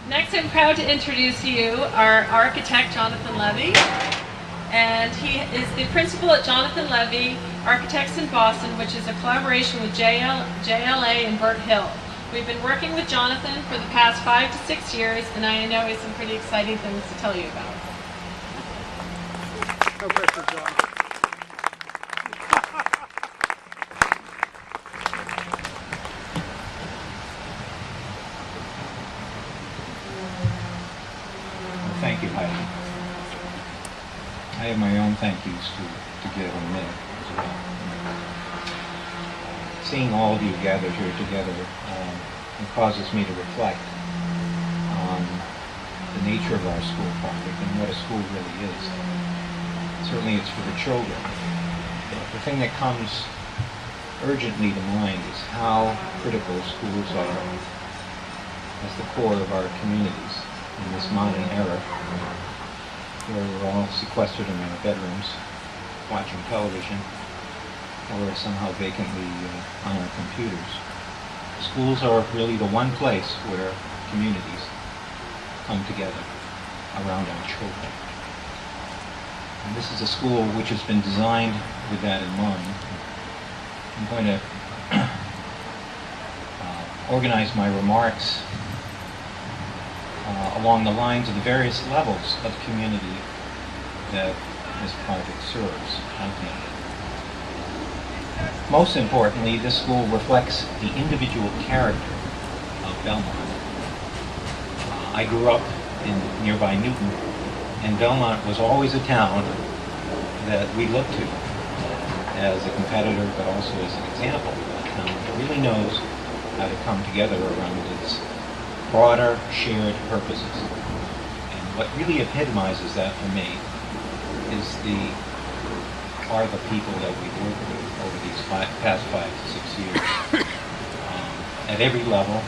Next, I'm proud to introduce you our architect, Jonathan Levy. And he is the principal at Jonathan Levy Architects in Boston, which is a collaboration with JLA and Burt Hill. We've been working with Jonathan for the past 5 to 6 years, and I know he has some pretty exciting things to tell you about. No pressure, John. Thank you, Heidi. I have my own thank yous to give in a minute as well. Seeing all of you gathered here together it causes me to reflect on the nature of our school project and what a school really is. Certainly it's for the children. The thing that comes urgently to mind is how critical schools are as the core of our communities in this modern era, where we're all sequestered in our bedrooms, watching television, or somehow vacantly on our computers. Schools are really the one place where communities come together around our children. And this is a school which has been designed with that in mind. I'm going to organize my remarks along the lines of the various levels of community that this project serves. Most importantly, this school reflects the individual character of Belmont. I grew up in nearby Newton, and Belmont was always a town that we looked to as a competitor, but also as an example of a town that really knows how to come together around its broader shared purposes. And what really epitomizes that for me are the people that we've worked with over these past 5 to 6 years. At every level,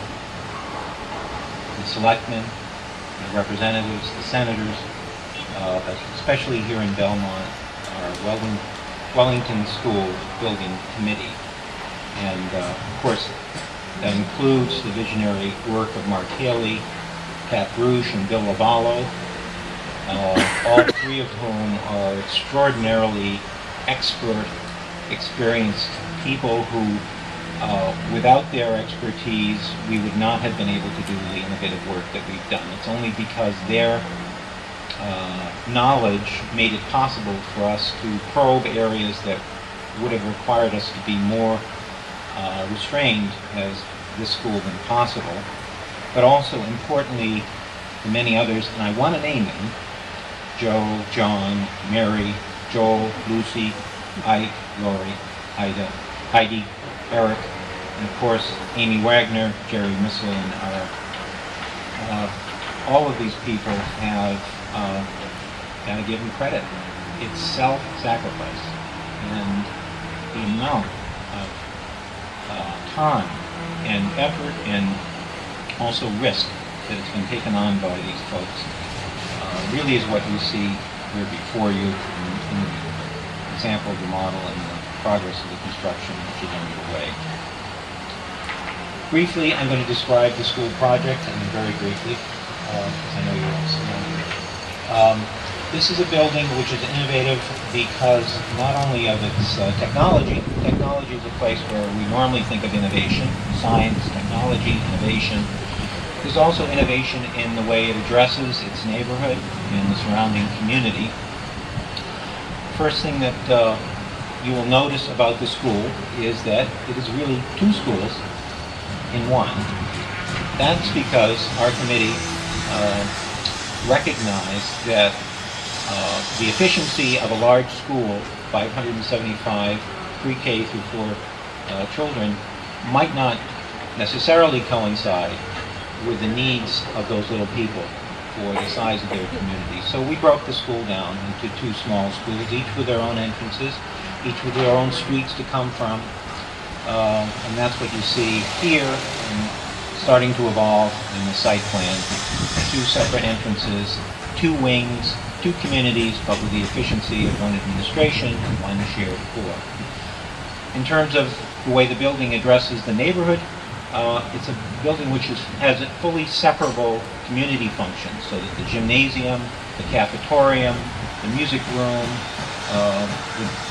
the selectmen, the representatives, the senators, but especially here in Belmont, our Wellington School Building Committee. And of course, that includes the visionary work of Mark Haley, Pat Bruce, and Bill Lavallo, all three of whom are extraordinarily expert, experienced people who, without their expertise, we would not have been able to do the innovative work that we've done. It's only because their knowledge made it possible for us to probe areas that would have required us to be more restrained as this school been possible, but also importantly the many others, and I want to name them: Joe, John, Mary, Joel, Lucy, Ike, Lori, Ida, Heidi, Eric, and of course Amy Wagner, Jerry Missel, and all of these people have got to give them credit. It's self-sacrifice, and the amount of time and effort and also risk that has been taken on by these folks really is what you see here before you in the example of the model and the progress of the construction which is underway. Briefly, I'm going to describe the school project, very briefly, because I know you're all familiar. This is a building which is innovative because not only of its technology. Technology is a place where we normally think of innovation, science, technology, innovation. There's also innovation in the way it addresses its neighborhood and the surrounding community. First thing that you will notice about the school is that it is really two schools in one. That's because our committee recognized that the efficiency of a large school, 575 pre-K through 4 children, might not necessarily coincide with the needs of those little people for the size of their community. So we broke the school down into 2 small schools, each with their own entrances, each with their own streets to come from, and that's what you see here, and starting to evolve in the site plan. 2 separate entrances, 2 wings, 2 communities, but with the efficiency of 1 administration and 1 shared core. In terms of the way the building addresses the neighborhood, It's a building which has a fully separable community functions, so that the gymnasium, the cafetorium, the music room,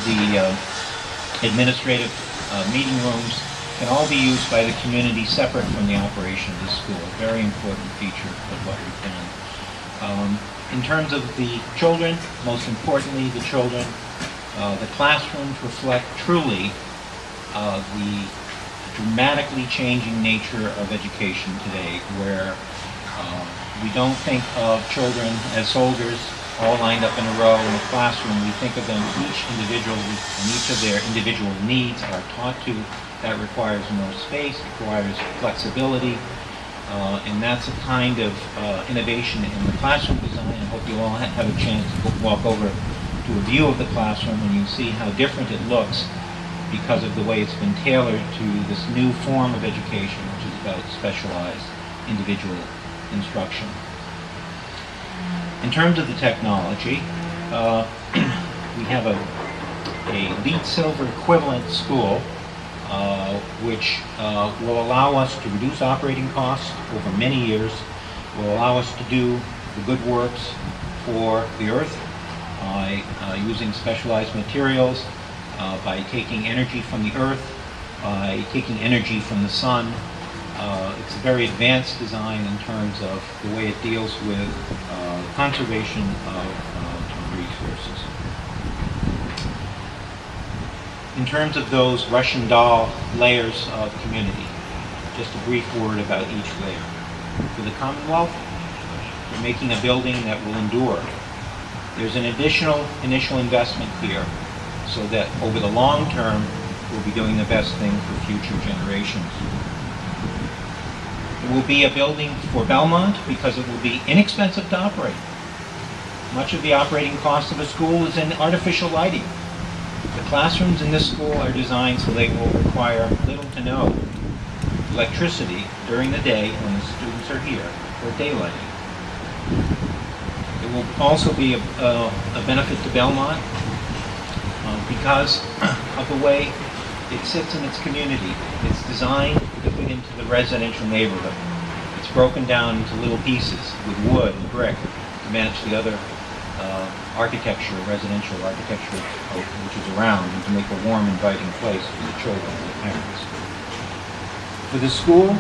the administrative meeting rooms can all be used by the community separate from the operation of the school. A very important feature of what we've done. In terms of the children, most importantly the children, the classrooms reflect truly the dramatically changing nature of education today, where we don't think of children as soldiers all lined up in a row in the classroom. We think of them each individual, and each of their individual needs are taught to. That requires more space, requires flexibility, and that's a kind of innovation in the classroom design. I hope you all have a chance to walk over to a view of the classroom and you see how different it looks because of the way it's been tailored to this new form of education, which is about specialized individual instruction. In terms of the technology, we have a LEED Silver equivalent school which will allow us to reduce operating costs over many years, will allow us to do the good works for the earth by using specialized materials, by taking energy from the earth, by taking energy from the sun. It's a very advanced design in terms of the way it deals with conservation of resources. In terms of those Russian doll layers of community, just a brief word about each layer. For the Commonwealth, we're making a building that will endure. There's an additional initial investment here so that over the long term, we'll be doing the best thing for future generations. It will be a building for Belmont because it will be inexpensive to operate. Much of the operating cost of a school is in artificial lighting. The classrooms in this school are designed so they will require little to no electricity during the day when the students are here for daylighting. It will also be a benefit to Belmont because of the way it sits in its community. It's designed to fit into the residential neighborhood. It's broken down into little pieces with wood and brick to match the other architecture, residential architecture which is around, and to make a warm, inviting place for the children and the parents. For the school,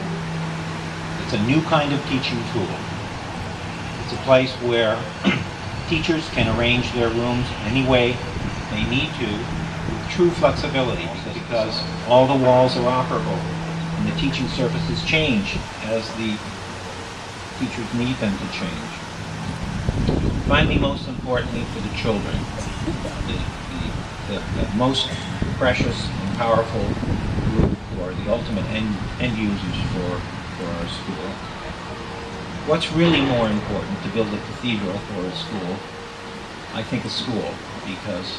it's a new kind of teaching tool. It's a place where teachers can arrange their rooms any way they need to with true flexibility, because all the walls are operable and the teaching surfaces change as the teachers need them to change. Finally, most importantly for the children, the most precious and powerful group who are the ultimate end users for our school. What's really more important to build a cathedral or a school? I think a school, because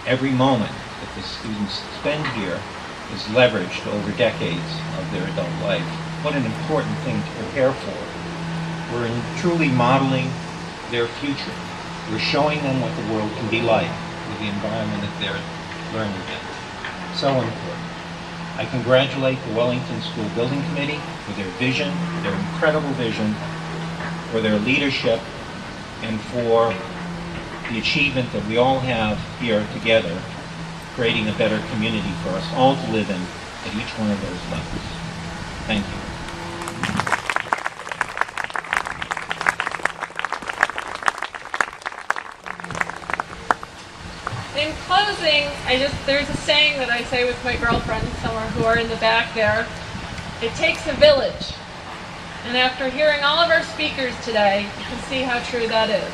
every moment that the students spend here is leveraged over decades of their adult life. What an important thing to prepare for. We're truly modeling their future. We're showing them what the world can be like with the environment that they're learning in. So important. I congratulate the Wellington School Building Committee for their vision, their incredible vision, for their leadership, and for the achievement that we all have here together, creating a better community for us all to live in at each one of those levels. Thank you. In closing, there's a saying that I say with my girlfriends, some who are in the back there. It takes a village. And after hearing all of our speakers today, you can see how true that is.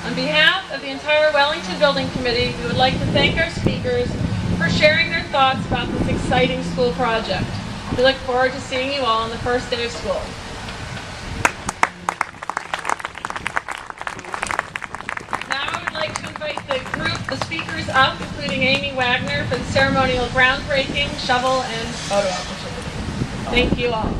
On behalf of the entire Wellington Building Committee, we would like to thank our speakers for sharing their thoughts about this exciting school project. We look forward to seeing you all on the first day of school. The speakers up, including Amy Wagner, for the ceremonial groundbreaking, shovel, and photo opportunity. Thank you all.